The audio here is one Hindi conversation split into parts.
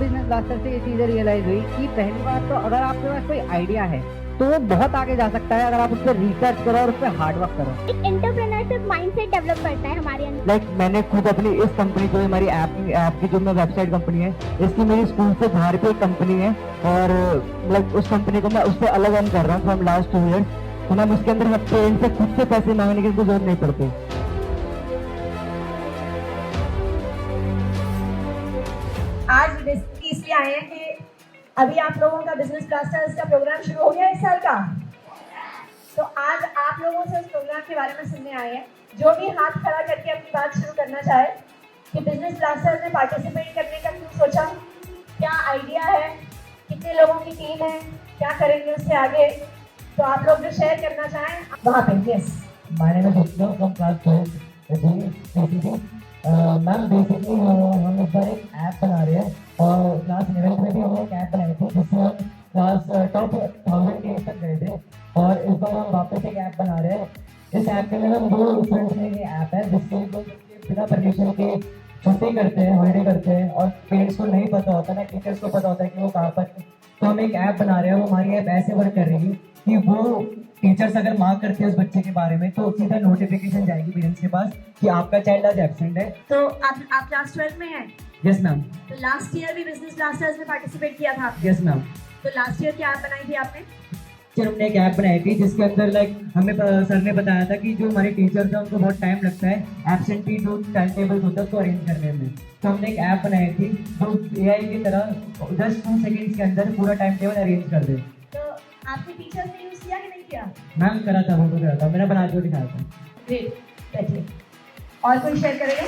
बिजनेस ब्लास्टर से ये चीज़ें रियलाइज हुई कि पहली बात तो अगर आपके पास कोई आइडिया है तो वो बहुत आगे जा सकता है अगर आप उस पर रिसर्च करो और उस पर हार्ड वर्क करो। एक एंटरप्रेन्योरशिप माइंडसेट डेवलप करता है हमारे अंदर। लाइक मैंने खुद अपनी इस कंपनी जो हमारी ऐप की जो मैं वेबसाइट कंपनी है, इसकी मेरी स्कूल से बाहर की एक कंपनी है और लाइक उस कंपनी को मैं उससे अलग अर्न कर रहा हूँ फ्रॉम लास्ट 2 ईयर्स। तो मैं उसके अंदर पेरेंट्स से खुद से पैसे मांगने की जरूरत नहीं पड़ती। आज इसलिए आए हैं कि अभी आप लोगों का बिजनेस ब्लास्टर्स का प्रोग्राम शुरू हो गया इस साल का, तो आज आप लोगों से उस प्रोग्राम के बारे में सुनने आए हैं। जो भी हाथ खड़ा करके अपनी बात शुरू करना चाहे कि बिजनेस ब्लास्टर्स में पार्टिसिपेट करने का क्यों सोचा, क्या आइडिया है, कितने लोगों की टीम है, क्या करेंगे उससे आगे, तो आप लोग जो शेयर करना चाहें वहाँ पे। Yes, My name is Uttam from class 12 ma'am basically हम इस बार एक ऐप बना रहे हैं और क्लास 11th में भी हमने एक ऐप बनाई थी जिसमें हम क्लास टॉप 1000 के तक गए थे और इस बार हम वापस एक ऐप बना रहे हैं। इस ऐप के लिए हम 2 स्टूडेंट्स ने ये ऐप है जिससे लोग बिना परमिशन के छुट्टी करते हैं, हॉलीडे करते हैं और पेरेंट्स को नहीं पता होता, ना टीचर्स को पता होता है कि वो कहाँ पर। तो हम एक ऐप बना रहे हैं, वो हमारी ऐप ऐसे वर्क कर रही है कि वो टीचर्स अगर मार्क करते हैं उस बच्चे के बारे में तो सीधा नोटिफिकेशन जाएगी पेरेंट्स के पास कि आपका चाइल्ड आज एब्सेंट है। तो आप क्लास 12 में हैं? Yes ma'am. तो लास्ट ईयर भी बिजनेस ब्लास्टर्स में पार्टिसिपेट किया था आपने? Yes ma'am. तो लास्ट ईयर क्या ऐप बनाई थी आपने? सर हमने एक ऐप बनाई थी जिसके अंदर लाइक हमें सर ने बताया था कि जो हमारे टीचर्स हैं उनको बहुत टाइम लगता है एब्सेंटी जो टाइम टेबल होता है उसको अरेंज करने में। तो हमने एक ऐप बनाई थी जो AI की तरह जस्ट 2 सेकेंड्स के अंदर पूरा टाइम टेबल अरेंज कर दे। तो आपके टीचर्स ने यूज किया कि नहीं किया? मैम करा था, वो तो करा था, मैंने बना के दिखाया था। ग्रेट, बैठिए। और कोई शेयर करेगा?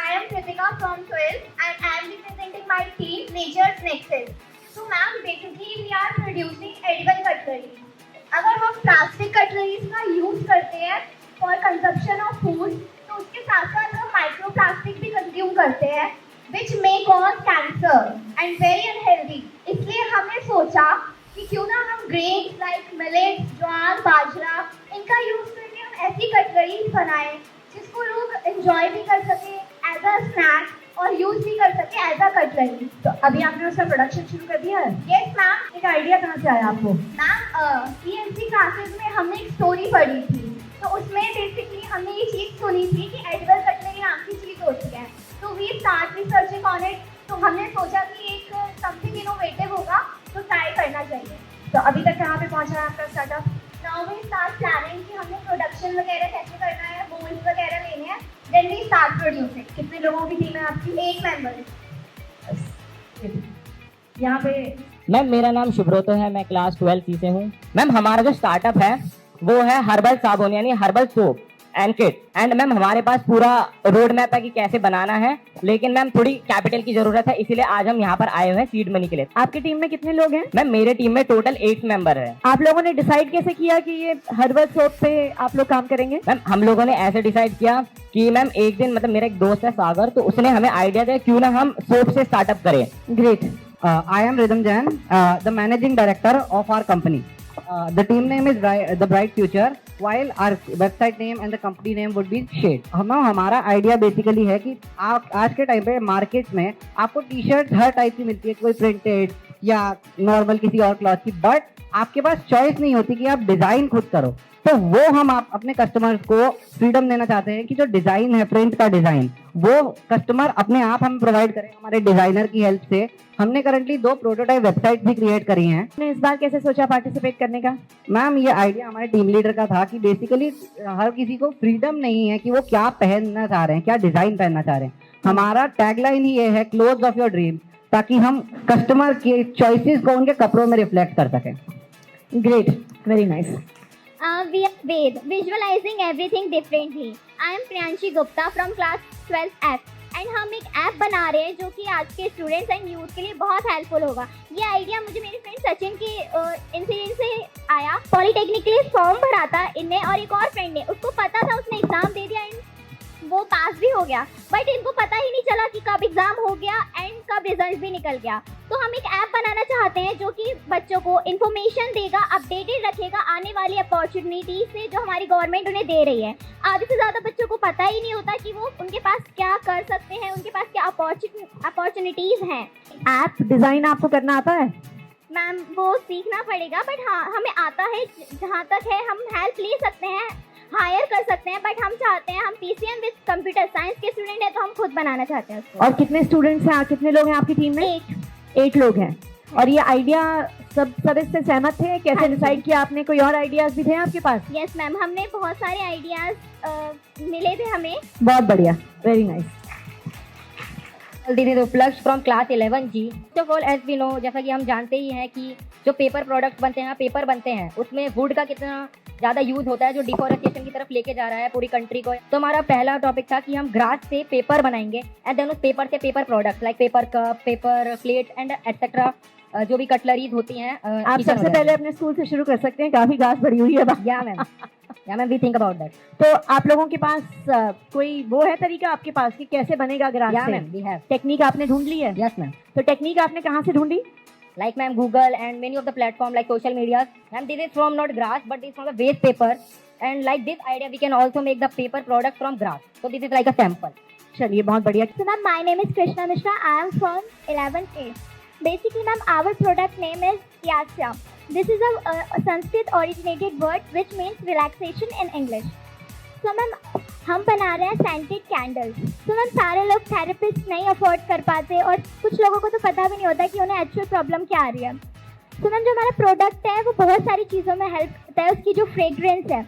I am Kritika from 12 and I am representing my team Nature's Nexus. So ma'am, basically we are producing edible cutlery. अगर हम प्लास्टिक कटलरीज का यूज करते हैं फॉर कंजप्शन ऑफ फूड तो उसके साथ साथ हम माइक्रो प्लास्टिक भी कंज्यूम करते हैं which may cause cancer and very unhealthy. इसलिए हमने सोचा कि क्यों ना हम ग्रेन्स लाइक मिलेट, ज्वार, बाजरा इनका यूज करके हम ऐसी कटलरीज बनाएं जिसको लोग एंजॉय भी कर सके एज अ स्नैक और यूज भी कर सके एज अ कटलरी। तो अभी आपने उसका प्रोडक्शन शुरू कर दिया है? Yes ma'am. एक आइडिया कहाँ से आया आपको? मैम CNC क्लासेस में हमने एक स्टोरी पढ़ी थी तो उसमें बेसिकली हमने ये चीज़ सुनी थी कि एडिबल कटलरी नाम की चीज़ होती है। तो we start researching on it. तो हमने सोचा कि एक समथिंग इनोवेटिव होगा तो ट्राई करना चाहिए। तो अभी तक कहाँ पे पहुँचा है आपका startup? Now we start planning कि हमने प्रोडक्शन वगैरह कैसे करना है, मोल्ड्स वगैरह लेने हैं, देन वी स्टार्ट प्रोड्यूसिंग। कितने लोगों की टीम है आपकी? 8 मेंबर्स। यहाँ पे मैम मेरा नाम शुभ्रोतो है, मैं क्लास 12C से हूँ। मैम हमारा जो स्टार्टअप है वो है हर्बल साबुन यानी herbal soap and kit. And ma'am हमारे पास पूरा रोड मैप है कि कैसे बनाना है, लेकिन मैम थोड़ी कैपिटल की जरूरत है, इसीलिए आज हम यहाँ पर आए हुए हैं सीड मनी के लिए। आपकी टीम में कितने लोग हैं? मैम मेरे टीम में टोटल 8 मेंबर है। आप लोगों ने डिसाइड कैसे किया कि ये हर्बल सोप पे आप लोग काम करेंगे? मैम हम लोगों ने ऐसे डिसाइड किया कि मैम एक दिन मतलब मेरा एक दोस्त है सागर, तो उसने हमें आइडिया दिया क्यों ना हम सोप से स्टार्टअप करें। Great. I am Rhythm Jain, the managing director of our company. The team name is The Bright Future, while our website name and the company name would be Shade. हमारा आइडिया बेसिकली है कि आज के टाइम पे मार्केट में आपको टी शर्ट हर टाइप की मिलती है, कोई प्रिंटेड या नॉर्मल किसी और क्लॉथ की, बट आपके पास चॉइस नहीं होती कि आप डिजाइन खुद करो। तो वो हम आप अपने कस्टमर्स को फ्रीडम देना चाहते हैं कि जो डिजाइन है, प्रिंट का डिजाइन, वो कस्टमर अपने आप हमें प्रोवाइड करें हमारे डिजाइनर की हेल्प से। हमने करंटली 2 प्रोटोटाइप वेबसाइट भी क्रिएट करी हैं। आपने इस बार कैसे सोचा पार्टिसिपेट करने का? मैम ये आइडिया हमारे टीम लीडर का था कि बेसिकली हर किसी को फ्रीडम नहीं है कि वो क्या पहनना चाह रहे हैं, क्या डिजाइन पहनना चाह रहे हैं। हमारा टैगलाइन ही ये है, क्लोथ्स ऑफ योर ड्रीम, ताकि हम कस्टमर के चॉइसेस को उनके कपड़ों में रिफ्लेक्ट कर सकें। Great, very nice. We are Ved, visualizing everything differently. I am Priyanshi Gupta from class 12F and हम एक ऐप बना रहे हैं जो कि आज के स्टूडेंट्स एंड यूथ के लिए बहुत हेल्पफुल होगा। ये आइडिया मुझे मेरे फ्रेंड सचिन के इंसिडेंट से आया। पॉलीटेक्निक के लिए फॉर्म भरा था इनने और एक और फ्रेंड ने, उसको पता था, उसने एग्जाम दे दिया एंड वो पास भी हो गया, बट इनको पता ही नहीं चला कि कब एग्जाम हो गया एंड कब रिजल्ट भी निकल गया। तो हम एक ऐप बनाना चाहते हैं जो कि बच्चों को इन्फॉर्मेशन देगा, अपडेटेड रखेगा आने वाली अपॉर्चुनिटी से जो हमारी गवर्नमेंट उन्हें दे रही है। आधे से ज़्यादा बच्चों को पता ही नहीं होता कि वो उनके पास क्या कर सकते हैं, उनके पास क्या अपॉर्चुनिटीज़ हैं। ऐप डिजाइन आपको करना आता है? मैम वो सीखना पड़ेगा, बट हाँ हमें आता है, जहाँ तक है हम हेल्प ले सकते हैं, हायर कर सकते हैं, बट हम चाहते हैं, हम PCM विद कंप्यूटर साइंस के स्टूडेंट हैं तो हम खुद बनाना चाहते हैं उसको। और कितने स्टूडेंट्स हैं, कितने लोग हैं आपकी टीम में? 8 लोग हैं। और ये आइडिया सब इससे सहमत थे? कैसे हाँ जी। डिसाइड किया आपने? कोई और आइडियाज भी थे आपके पास? यस मैम, हमने बहुत सारे आइडियाज मिले थे हमें। बहुत बढ़िया, very nice. This is Uplaksh from class 11G. First of all, as we know, जैसा कि हम जानते ही हैं कि जो पेपर प्रोडक्ट्स बनते हैं, पेपर बनते हैं, उसमें वुड का कितना ज़्यादा यूज़ होता है जो डिफोरेस्टेशन की तरफ लेके जा रहा है पूरी कंट्री को। तो हमारा पहला टॉपिक था कि हम ग्रास से पेपर बनाएंगे एंड देन उस पेपर से paper products like paper cup, paper plate and etcetera जो भी कटलरीज होती हैं। आप सबसे पहले अपने स्कूल से शुरू कर सकते हैं, काफी घास भरी हुई है। Yeah ma'am we think about that. तो आप लोगों के पास कोई वो है तरीका आपके पास कि कैसे बनेगा ग्रास या से? Ma'am we have. टेक्निक आपने ढूंढ ली है? Yes ma'am. तो टेक्निक आपने कहाँ से ढूंढी? Like ma'am, Google and many of the platform like social media. Ma'am, this is from not grass, but this is from the waste paper. And like this idea, we can also make the paper product from grass. So this is like a sample. चलिए, बहुत बढ़िया। So ma'am, my name is Krishna Mishra. I am from 11th A. Basically ma'am, our product name is Yasya. This is a Sanskrit originated word which means relaxation in English. So ma'am, हम बना रहे हैं सेंटेड कैंडल्स। तो मैम सारे लोग थेरेपिस्ट नहीं अफोर्ड कर पाते और कुछ लोगों को तो पता भी नहीं होता कि उन्हें एक्चुअल प्रॉब्लम क्या आ रही है। तो मैम जो हमारा प्रोडक्ट है वो बहुत सारी चीज़ों में हेल्प करता है। उसकी जो फ्रेग्रेंस है,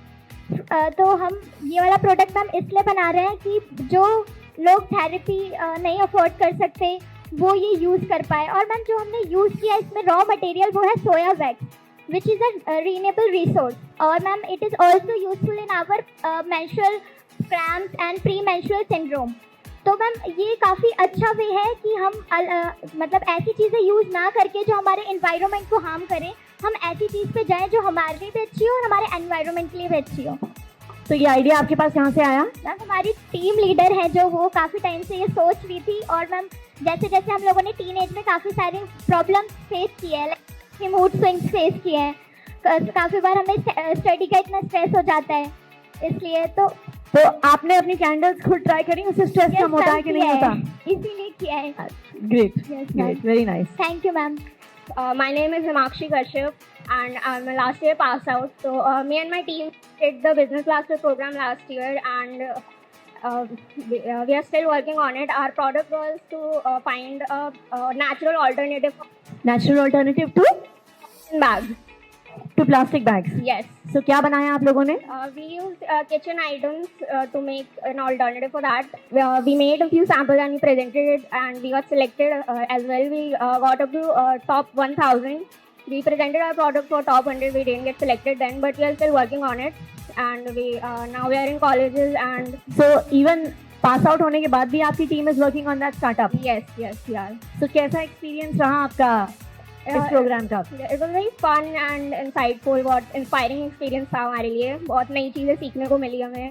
तो हम ये वाला प्रोडक्ट मैम इसलिए बना रहे हैं कि जो लोग थेरेपी नहीं अफोर्ड कर सकते वो ये यूज़ कर पाए। और मैम जो हमने यूज़ किया इसमें रॉ मटेरियल वो है soya wax which is a renewable resource. और ma'am it is also useful in our menstrual cramps and premenstrual syndrome. तो मैम ये काफ़ी अच्छा वे है कि हम मतलब ऐसी चीज़ें यूज़ ना करके जो हमारे एनवायरनमेंट को हार्म करें, हम ऐसी चीज़ पे जाएं जो हमारे लिए भी अच्छी हो और हमारे एनवायरनमेंट के लिए भी अच्छी हो। तो ये आइडिया आपके पास कहाँ से आया? मैम हमारी टीम लीडर है जो वो काफ़ी टाइम से ये सोच रही थी। और मैम जैसे जैसे हम लोगों ने टीनेज में काफ़ी सारे प्रॉब्लम्स फेस किए हैं, मूड स्विंग्स फेस किए हैं, काफ़ी बार हमें स्टडी का इतना स्ट्रेस हो जाता है, इसलिए तो आपने अपनी कैंडल्स खुद ट्राई करी, उससे स्ट्रेस कम होता है कि नहीं होता? इसीलिए किया है। Great, great, very nice. Thank you ma'am. My name is Himakshi Kashyap and I'm a last year pass out. So me and my team did the business master program last year and we are still working on it. Our product was to find a natural alternative natural alternative bag. To plastic bags. Yes. So क्या बनाया आप लोगों ने? We used kitchen items to make an alternative for that. We made a few samples and we presented it and we got selected as well. We got up to top 1000. We presented our product for top 100. We didn't get selected then, but we are still working on it. And we now we are in colleges and so even pass out होने के बाद भी आपकी team is working on that startup. yes, yeah. सो कैसा एक्सपीरियंस रहा आपका इस प्रोग्राम का? It was very fun and insightful. बहुत इंस्पायरिंग एक्सपीरियंस था हमारे लिए। बहुत नई चीज़ें सीखने को मिली हमें,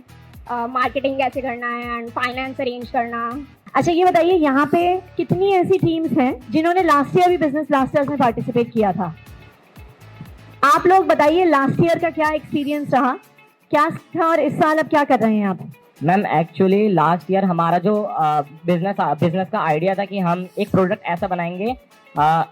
मार्केटिंग कैसे करना है एंड फाइनेंस अरेंज करना। अच्छा ये बताइए, यहाँ पे कितनी ऐसी टीम्स हैं जिन्होंने लास्ट ईयर भी बिजनेस ब्लास्टर्स में पार्टिसिपेट किया था? आप लोग बताइए लास्ट ईयर का क्या एक्सपीरियंस रहा, क्या था और इस साल अब क्या कर रहे हैं आप? मैम एक्चुअली लास्ट ईयर हमारा जो बिजनेस का आइडिया था कि हम एक प्रोडक्ट ऐसा बनाएंगे,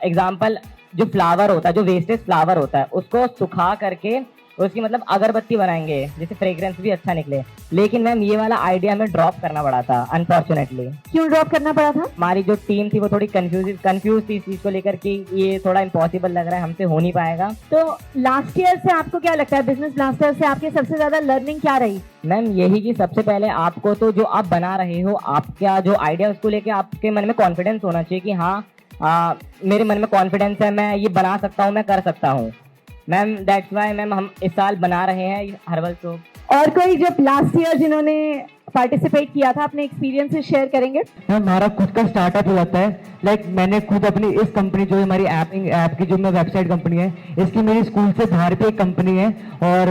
एग्जाम्पल जो फ्लावर होता है, जो वेस्टेज फ्लावर होता है उसको सुखा करके उसकी मतलब अगरबत्ती बनाएंगे जिससे फ्रेग्रेंस भी अच्छा निकले। लेकिन मैम ये वाला आइडिया हमें ड्रॉप करना पड़ा था अनफॉर्चुनेटली। क्यों ड्रॉप करना पड़ा था? हमारी जो टीम थी वो थोड़ी कंफ्यूज थी इस चीज़ को लेकर कि ये थोड़ा इम्पॉसिबल लग रहा है, हमसे हो नहीं पाएगा। तो लास्ट ईयर से आपको क्या लगता है, बिजनेस ब्लास्टर से आपके सबसे ज्यादा लर्निंग क्या रही? मैम यही कि सबसे पहले आपको तो जो आप बना रहे हो, आपका जो आइडिया उसको लेके आपके मन में कॉन्फिडेंस होना चाहिए कि हाँ मेरे मन में कॉन्फिडेंस है, मैं ये बना सकता हूँ, मैं कर सकता हूँ। मैम दैट्स वाई मैम हम इस साल बना रहे हैं हर्बल सोप। और कोई जो लास्ट ईयर जिन्होंने पार्टिसिपेट किया था अपने एक्सपीरियंसेस शेयर करेंगे? हमारा खुद का स्टार्टअप हो जाता है। लाइक मैंने खुद अपनी इस कंपनी जो हमारी ऐप की जो मैं वेबसाइट कंपनी है, इसकी मेरी स्कूल से बाहर पे एक कंपनी है और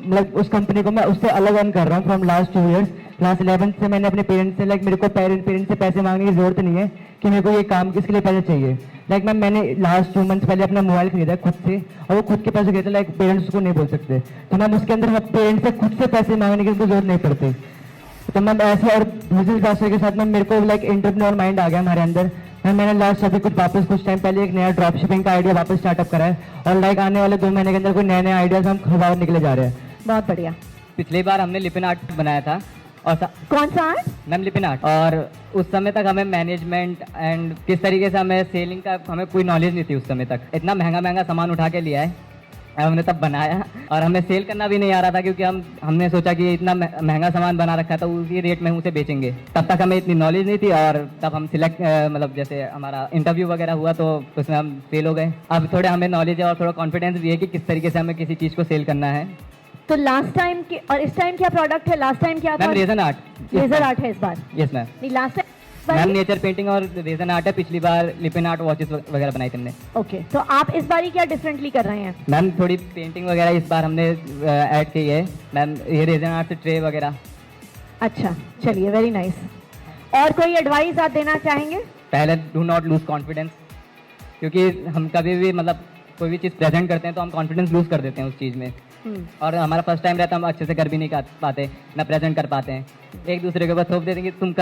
मतलब उस कंपनी को मैं उससे अलग अर्न कर रहा हूँ फ्रॉम लास्ट 2 years। क्लास 11 से मैंने अपने पेरेंट्स से मेरे को पेरेंट्स से पैसे मांगने की जरूरत नहीं है कि मेरे को ये काम किसके लिए पैसे चाहिए। मैम मैंने लास्ट 2 मंथ्स पहले अपना मोबाइल खरीदा खुद से, और वो खुद के पैसे खरीदा, पेरेंट्स को नहीं बोल सकते। तो मैम उसके अंदर पेरेंट्स से खुद से पैसे मांगने की जरूरत नहीं पड़ती। तो मैम ऐसे और बिजनेस क्लासेस के साथ मैम मेरे को एंटरप्रेन्योर माइंड आ गया हमारे अंदर। मैम मैंने लास्ट अभी कुछ टाइम पहले एक नया ड्रॉप शिपिंग का आइडिया वापस स्टार्टअप करा है, और आने वाले 2 महीने के अंदर कोई नए आइडियाज हम बाहर निकले जा रहे हैं। बहुत बढ़िया। पिछली बार हमने लिपिन आर्ट बनाया था, और कौन सा आर्ट? Ma'am Lipin art. और उस समय तक हमें मैनेजमेंट एंड किस तरीके से हमें सेलिंग का हमें कोई नॉलेज नहीं थी उस समय तक। इतना महंगा सामान उठा के लिया है, हमने तब बनाया, और हमें सेल करना भी नहीं आ रहा था, क्योंकि हमने सोचा कि इतना महंगा सामान बना रखा था, उसी रेट में उसे बेचेंगे। तब तक हमें इतनी नॉलेज नहीं थी, और तब हम सिलेक्ट मतलब जैसे हमारा इंटरव्यू वगैरह हुआ तो उसमें हम फेल हो गए। अब थोड़े हमें नॉलेज है और थोड़ा कॉन्फिडेंस भी है कि किस तरीके से हमें किसी चीज़ को सेल करना है। तो लास्ट टाइम के और इस टाइम क्या प्रोडक्ट है? लास्ट टाइम क्या था? Ma'am resin art. Laser art है इस बार? Yes ma'am. नहीं, last ma'am time nature painting और रेजन आर्ट है। पिछली बार लिपिन आर्ट वॉचेस वगैरह बनाई थी हमने। ओके, तो आप इस बार क्या डिफरेंटली कर रहे हैं? मैम थोड़ी पेंटिंग वगैरह इस बार हमने ऐड की है मैम, ये रेजन आर्ट से ट्रे वगैरह। अच्छा, चलिए, वेरी नाइस। और कोई एडवाइस आप देना चाहेंगे? पहले डू नॉट लूज कॉन्फिडेंस, क्योंकि हम कभी भी मतलब कोई भी चीज़ प्रेजेंट करते हैं तो हम कॉन्फिडेंस लूज कर देते हैं उस चीज़ में, और हमारा फर्स्ट टाइम रहता है, हम अच्छे से कर भी नहीं पाते, ना प्रेजेंट कर पाते हैं। एक दूसरे के ऊपर थोप देते हैं कि तुम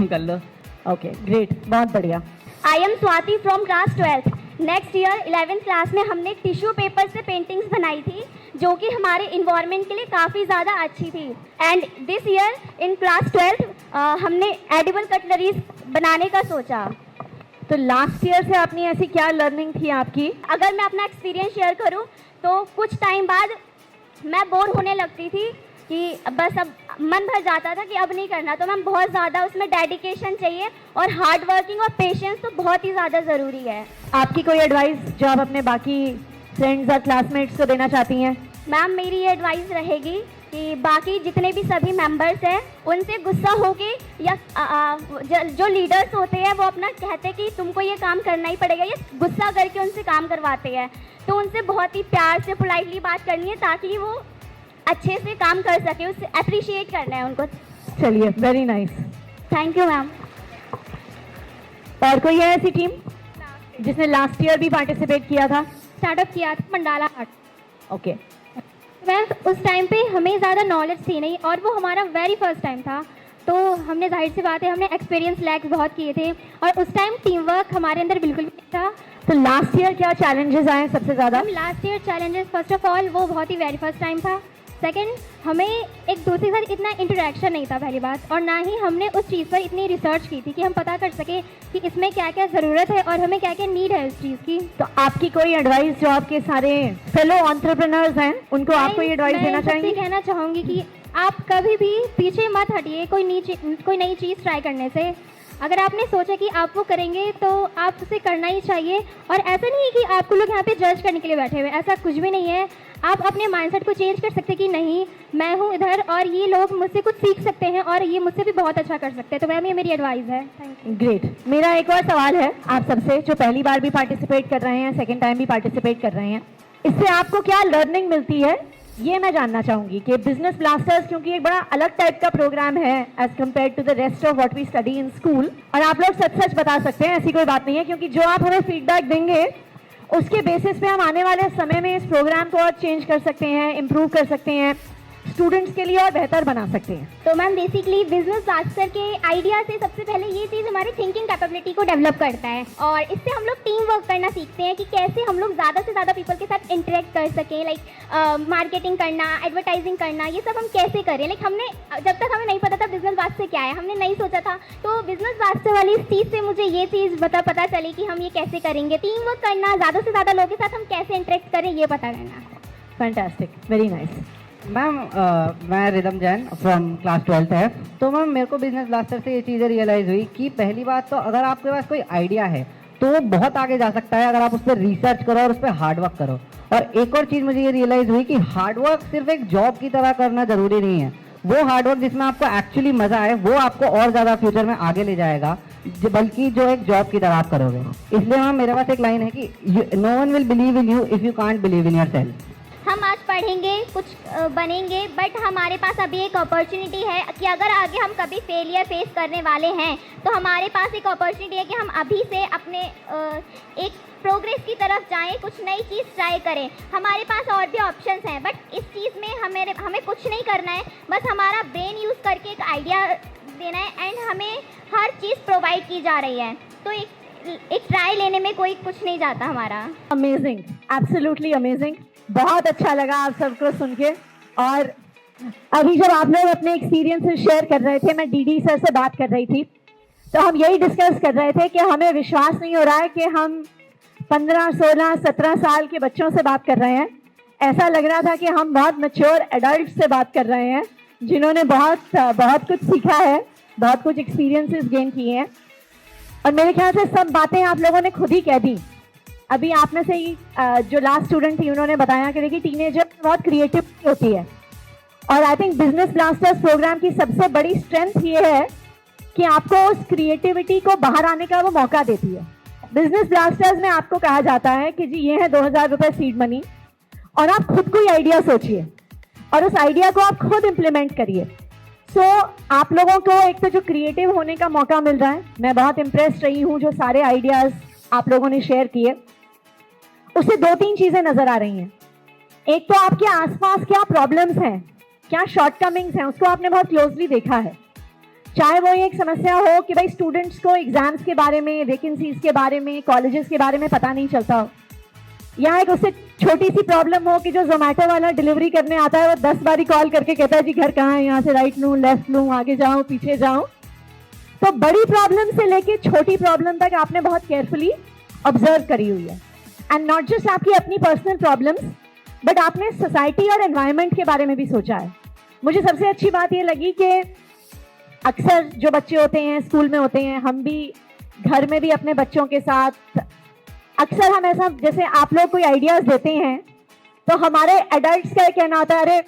कर लो। ओके, ग्रेट, बहुत बढ़िया। I am Swati from class 12th. Next year 11th class में हमने टिश्यू पेपर से पेंटिंग्स बनाई थी, जो कि हमारे इन्वायरमेंट के लिए काफ़ी ज़्यादा अच्छी थी। And this year in class 12th हमने एडिबल कटलरीज बनाने का सोचा। तो लास्ट ईयर से आपने ऐसी क्या लर्निंग थी आपकी? अगर मैं अपना एक्सपीरियंस शेयर करूं तो कुछ टाइम बाद मैं बोर होने लगती थी कि बस अब मन भर जाता था कि अब नहीं करना। तो मैम बहुत ज़्यादा उसमें डेडिकेशन चाहिए, और हार्ड वर्किंग और पेशेंस तो बहुत ही ज़्यादा ज़रूरी है। आपकी कोई एडवाइस जो आप अपने बाकी फ्रेंड्स और क्लासमेट्स को देना चाहती हैं? मैम मेरी ये एडवाइस रहेगी कि बाकी जितने भी सभी मेंबर्स हैं उनसे गुस्सा होके, या जो लीडर्स होते हैं वो अपना कहते हैं कि तुमको ये काम करना ही पड़ेगा, ये गुस्सा करके उनसे काम करवाते हैं। तो उनसे बहुत ही प्यार से पोलाइटली बात करनी है, ताकि वो अच्छे से काम कर सके, उससे अप्रिशिएट करना है उनको। चलिए, very nice, thank you ma'am. और कोई है ऐसी टीम जिसने लास्ट ईयर भी पार्टिसिपेट किया था? स्टार्टअप किया था मंडाला आर्ट। ओके, मैम उस टाइम पे हमें ज़्यादा नॉलेज थी नहीं, और वो हमारा वेरी फर्स्ट टाइम था, तो हमने जाहिर सी बात है हमने एक्सपीरियंस लैक बहुत किए थे, और उस टाइम टीम वर्क हमारे अंदर बिल्कुल भी नहीं था। तो लास्ट ईयर क्या चैलेंजेस आए सबसे ज़्यादा? Ma'am last year challenges, first of all वो बहुत ही वेरी फर्स्ट टाइम था। सेकंड, हमें एक दूसरे के साथ इतना इंटरेक्शन नहीं था पहली बात, और ना ही हमने उस चीज़ पर इतनी रिसर्च की थी कि हम पता कर सके कि इसमें क्या क्या ज़रूरत है और हमें क्या क्या नीड है उस चीज़ की। तो आपकी कोई एडवाइस जो आपके सारे फेलो एंटरप्रेन्योर्स हैं उनको आप कोई एडवाइस देना चाहेंगे? मैं कहना चाहूँगी कि आप कभी भी पीछे मत हटिए कोई नई चीज़ ट्राई करने से। अगर आपने सोचा कि आप वो करेंगे तो आप उसे करना ही चाहिए, और ऐसा नहीं है कि आपको लोग यहाँ पे जज करने के लिए बैठे हुए, ऐसा कुछ भी नहीं है। आप अपने माइंडसेट को चेंज कर सकते हैं कि नहीं, मैं हूँ इधर और ये लोग मुझसे कुछ सीख सकते हैं और ये मुझसे भी बहुत अच्छा कर सकते हैं। तो मैम ये मेरी एडवाइस है। Thank you. ग्रेट। मेरा एक और सवाल है आप सबसे, जो पहली बार भी पार्टिसिपेट कर रहे हैं, सेकेंड टाइम भी पार्टिसिपेट कर रहे हैं, इससे आपको क्या लर्निंग मिलती है ये मैं जानना चाहूँगी। कि बिजनेस ब्लास्टर्स क्योंकि एक बड़ा अलग टाइप का प्रोग्राम है as compare to the rest of what we study in school, और आप लोग सच सच बता सकते हैं, ऐसी कोई बात नहीं है, क्योंकि जो आप हमें फीडबैक देंगे उसके बेसिस पे हम आने वाले समय में इस प्रोग्राम को और चेंज कर सकते हैं, इम्प्रूव कर सकते हैं, स्टूडेंट्स के लिए और बेहतर बना सकते हैं। तो मैम बेसिकली बिजनेस ब्लास्टर के आइडिया से सबसे पहले ये चीज़ हमारी थिंकिंग कैपेबिलिटी को डेवलप करता है, और इससे हम लोग टीम वर्क करना सीखते हैं कि कैसे हम लोग ज़्यादा से ज़्यादा पीपल के साथ इंटरेक्ट कर सकें, लाइक मार्केटिंग करना, एडवर्टाइजिंग करना, ये सब हम कैसे करें। लाइक हमने जब तक हमें नहीं पता था बिजनेस ब्लास्टर क्या है, हमने नहीं सोचा था, तो बिजनेस ब्लास्टर वाली इस चीज़ से मुझे ये चीज़ पता चली कि हम ये कैसे करेंगे, टीम वर्क करना, ज़्यादा से ज़्यादा लोगों के साथ हम कैसे इंटरेक्ट करें ये पता करना। Fantastic, very nice. मैम मैं rhythm Jain from class 12th है। तो मैम मेरे को बिजनेस ब्लास्टर से ये चीज़ें रियलाइज़ हुई कि पहली बात तो अगर आपके पास कोई आइडिया है तो वो बहुत आगे जा सकता है अगर आप उस पर रिसर्च करो और उस पर हार्डवर्क करो। और एक और चीज़ मुझे ये रियलाइज़ हुई कि हार्डवर्क सिर्फ एक जॉब की तरह करना ज़रूरी नहीं है। वो हार्डवर्क जिसमें आपको एक्चुअली मज़ा आए वो आपको और ज़्यादा फ्यूचर में आगे ले जाएगा, बल्कि जो एक जॉब की तरह आप करोगे। इसलिए मैम मेरे पास एक लाइन है कि no one will believe in you if you can't believe in yourself. हम आज पढ़ेंगे, कुछ बनेंगे, बट हमारे पास अभी एक अपॉर्चुनिटी है कि अगर आगे हम कभी फेलियर फेस करने वाले हैं तो हमारे पास एक अपॉर्चुनिटी है कि हम अभी से अपने एक प्रोग्रेस की तरफ जाएं, कुछ नई चीज़ ट्राई करें। हमारे पास और भी ऑप्शंस हैं, बट इस चीज़ में हमें कुछ नहीं करना है, बस हमारा ब्रेन यूज़ करके एक आइडिया देना है एंड हमें हर चीज़ प्रोवाइड की जा रही है। तो एक ट्राई लेने में कोई कुछ नहीं जाता हमारा। Amazing, absolutely amazing. बहुत अच्छा लगा आप सबको सुन के। और अभी जब आप लोग अपने एक्सपीरियंसेस शेयर कर रहे थे, मैं डीडी सर से बात कर रही थी, तो हम यही डिस्कस कर रहे थे कि हमें विश्वास नहीं हो रहा है कि हम 15, 16, 17 साल के बच्चों से बात कर रहे हैं। ऐसा लग रहा था कि हम बहुत मैच्योर एडल्ट से बात कर रहे हैं, जिन्होंने बहुत कुछ सीखा है, बहुत कुछ एक्सपीरियंसेस गेन किए हैं। और मेरे ख्याल से सब बातें आप लोगों ने खुद ही कह दी। अभी आप में से ही जो लास्ट स्टूडेंट थी, उन्होंने बताया कि देखिए टीनेजर बहुत क्रिएटिव होती है, और I think business blasters program की सबसे बड़ी स्ट्रेंथ ये है कि आपको उस क्रिएटिविटी को बाहर आने का वो मौका देती है। बिजनेस ब्लास्टर्स में आपको कहा जाता है कि जी ये है 2000 रुपये सीड मनी, और आप खुद कोई आइडिया सोचिए और उस आइडिया को आप खुद इम्प्लीमेंट करिए। सो आप लोगों को एक तो जो क्रिएटिव होने का मौका मिल रहा है, मैं बहुत इम्प्रेस रही हूँ जो सारे आइडियाज़ आप लोगों ने शेयर किए। उससे 2-3 चीज़ें नज़र आ रही हैं। एक तो आपके आसपास क्या प्रॉब्लम्स हैं, क्या शॉर्टकमिंग्स हैं, उसको आपने बहुत क्लोजली देखा है। चाहे वो एक समस्या हो कि भाई स्टूडेंट्स को एग्जाम्स के बारे में, वैकेंसीज के बारे में, कॉलेजेस के बारे में पता नहीं चलता हो, या एक उससे छोटी सी प्रॉब्लम हो कि जो जोमेटो वाला डिलीवरी करने आता है वो 10 बारी कॉल करके कहता है जी घर कहाँ है, यहाँ से राइट लूँ, लेफ्ट लूँ, आगे जाऊँ, पीछे जाऊँ। तो बड़ी प्रॉब्लम से लेके छोटी प्रॉब्लम तक आपने बहुत केयरफुली ऑब्जर्व करी हुई है। एंड नॉट जस्ट आपकी अपनी पर्सनल प्रॉब्लम्स, बट आपने सोसाइटी और एनवायरनमेंट के बारे में भी सोचा है। मुझे सबसे अच्छी बात ये लगी कि अक्सर जो बच्चे होते हैं स्कूल में होते हैं, हम भी घर में भी अपने बच्चों के साथ अक्सर हम ऐसा, जैसे आप लोग कोई आइडियाज़ देते हैं तो हमारे एडल्ट्स का कहना होता है अरे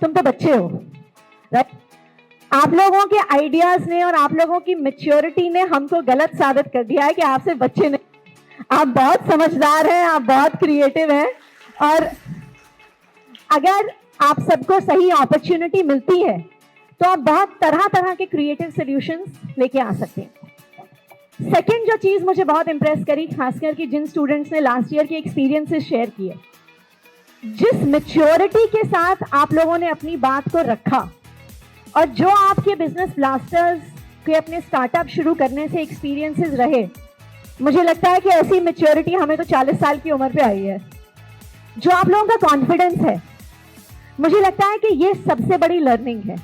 तुम तो बच्चे हो, राइट। आप लोगों के आइडियाज़ ने और आप लोगों की मैच्योरिटी ने हमको गलत साबित कर दिया है कि आप सिर्फ बच्चे नहीं, आप बहुत समझदार हैं, आप बहुत क्रिएटिव हैं। और अगर आप सबको सही अपॉर्चुनिटी मिलती है तो आप बहुत तरह तरह के क्रिएटिव सॉल्यूशंस लेके आ सकते हैं। सेकेंड जो चीज़ मुझे बहुत इम्प्रेस करी, खासकर कि जिन स्टूडेंट्स ने लास्ट ईयर के एक्सपीरियंसेस शेयर किए, जिस मैच्योरिटी के साथ आप लोगों ने अपनी बात को रखा, और जो आपके बिजनेस ब्लास्टर्स के अपने स्टार्टअप शुरू करने से एक्सपीरियंसेस रहे, मुझे लगता है कि ऐसी मैच्योरिटी हमें तो 40 साल की उम्र पे आई है। जो आप लोगों का कॉन्फिडेंस है, मुझे लगता है कि ये सबसे बड़ी लर्निंग है।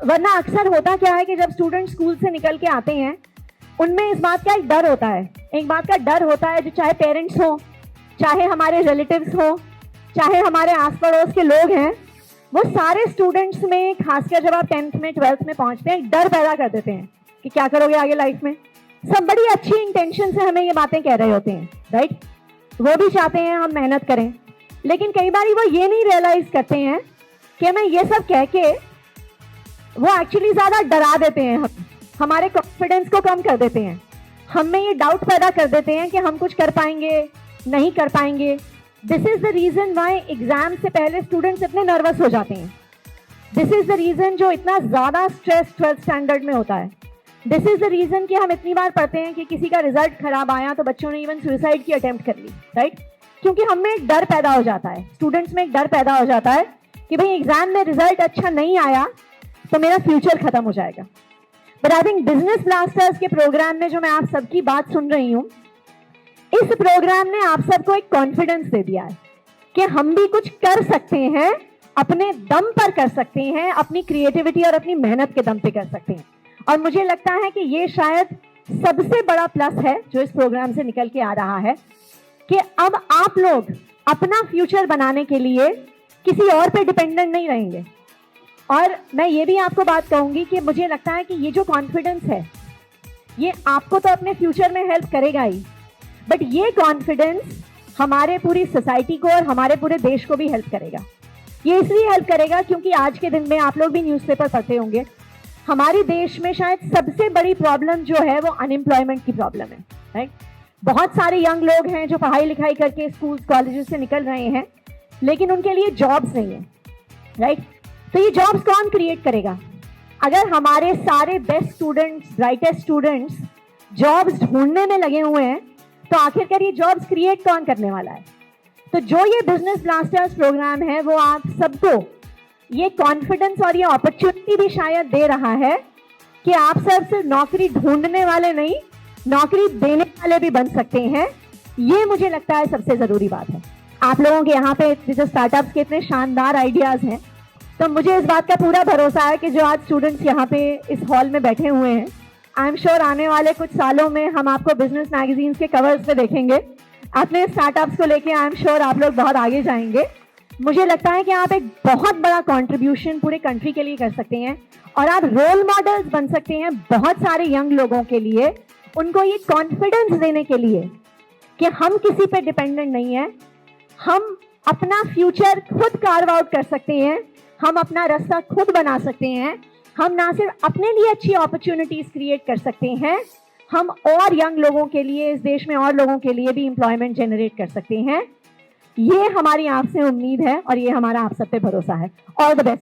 वरना अक्सर होता क्या है कि जब स्टूडेंट स्कूल से निकल के आते हैं, उनमें इस बात का एक डर होता है, एक बात का डर होता है, जो चाहे पेरेंट्स हो, चाहे हमारे रिलेटिव्स हो, चाहे हमारे आस पड़ोस के लोग हैं, वो सारे स्टूडेंट्स में, खासकर जब आप 10th में 12th में पहुंचते हैं, एक डर पैदा कर देते हैं कि क्या करोगे आगे लाइफ में। सब बड़ी अच्छी इंटेंशन से हमें ये बातें कह रहे होते हैं, राइट। वो भी चाहते हैं हम मेहनत करें, लेकिन कई बार वो ये नहीं रियलाइज करते हैं कि हमें ये सब कह के वो एक्चुअली ज़्यादा डरा देते हैं, हमारे कॉन्फिडेंस को कम कर देते हैं, हम में ये डाउट पैदा कर देते हैं कि हम कुछ कर पाएंगे, नहीं कर पाएंगे। This is the reason why exam से पहले स्टूडेंट्स इतने नर्वस हो जाते हैं। दिस इज़ द रीज़न जो इतना ज़्यादा स्ट्रेस 12th स्टैंडर्ड में होता है। दिस इज़ द रीज़न कि हम इतनी बार पढ़ते हैं कि किसी का रिजल्ट खराब आया तो बच्चों ने इवन सुसाइड की अटेम्प्ट कर ली, राइट। क्योंकि हम में एक डर पैदा हो जाता है, स्टूडेंट्स में एक डर पैदा हो जाता है कि भाई एग्जाम में रिजल्ट अच्छा नहीं आया तो मेरा फ्यूचर खत्म हो जाएगा। But I think business blasters के प्रोग्राम में जो मैं आप सबकी बात सुन रही हूँ, इस प्रोग्राम ने आप सबको एक कॉन्फिडेंस दे दिया है कि हम भी कुछ कर सकते हैं, अपने दम पर कर सकते हैं, अपनी क्रिएटिविटी और अपनी मेहनत के दम पे कर सकते हैं। और मुझे लगता है कि ये शायद सबसे बड़ा प्लस है जो इस प्रोग्राम से निकल के आ रहा है कि अब आप लोग अपना फ्यूचर बनाने के लिए किसी और पे डिपेंडेंट नहीं रहेंगे। और मैं ये भी आपको बात कहूँगी कि मुझे लगता है कि ये जो कॉन्फिडेंस है, ये आपको तो अपने फ्यूचर में हेल्प करेगा ही, बट ये कॉन्फिडेंस हमारे पूरी सोसाइटी को और हमारे पूरे देश को भी हेल्प करेगा। ये इसलिए हेल्प करेगा क्योंकि आज के दिन में आप लोग भी न्यूज़पेपर पढ़ते होंगे, हमारे देश में शायद सबसे बड़ी प्रॉब्लम जो है वो अनएम्प्लॉयमेंट की प्रॉब्लम है, राइट। बहुत सारे यंग लोग हैं जो पढ़ाई लिखाई करके स्कूल्स कॉलेजेस से निकल रहे हैं, लेकिन उनके लिए जॉब्स नहीं है, राइट? तो ये जॉब्स कौन क्रिएट करेगा? अगर हमारे सारे best students, brightest students jobs ढूंढने में लगे हुए हैं, तो आखिरकार ये जॉब्स क्रिएट कौन करने वाला है? तो जो ये बिजनेस ब्लास्टर्स प्रोग्राम है वो आप सबको ये कॉन्फिडेंस और ये अपॉर्चुनिटी भी शायद दे रहा है कि आप सब सिर्फ नौकरी ढूंढने वाले नहीं, नौकरी देने वाले भी बन सकते हैं। ये मुझे लगता है सबसे जरूरी बात है। आप लोगों के यहाँ पे जो स्टार्टअप्स के इतने शानदार आइडियाज हैं, तो मुझे इस बात का पूरा भरोसा है कि जो आज स्टूडेंट्स यहाँ पे इस हॉल में बैठे हुए हैं, आई एम श्योर आने वाले कुछ सालों में हम आपको बिजनेस मैगजीन्स के कवर्स पे देखेंगे। अपने स्टार्टअप्स को लेके आई एम श्योर आप लोग बहुत आगे जाएंगे। मुझे लगता है कि आप एक बहुत बड़ा कंट्रीब्यूशन पूरे कंट्री के लिए कर सकते हैं और आप रोल मॉडल्स बन सकते हैं बहुत सारे यंग लोगों के लिए, उनको ये कॉन्फिडेंस देने के लिए कि हम किसी पे डिपेंडेंट नहीं है, हम अपना फ्यूचर खुद कार्व आउट कर सकते हैं, हम अपना रास्ता खुद बना सकते हैं, हम ना सिर्फ अपने लिए अच्छी अपॉर्चुनिटीज क्रिएट कर सकते हैं, हम और यंग लोगों के लिए, इस देश में और लोगों के लिए भी एम्प्लॉयमेंट जनरेट कर सकते हैं। ये हमारी आपसे उम्मीद है और ये हमारा आप सब पे भरोसा है। All the best.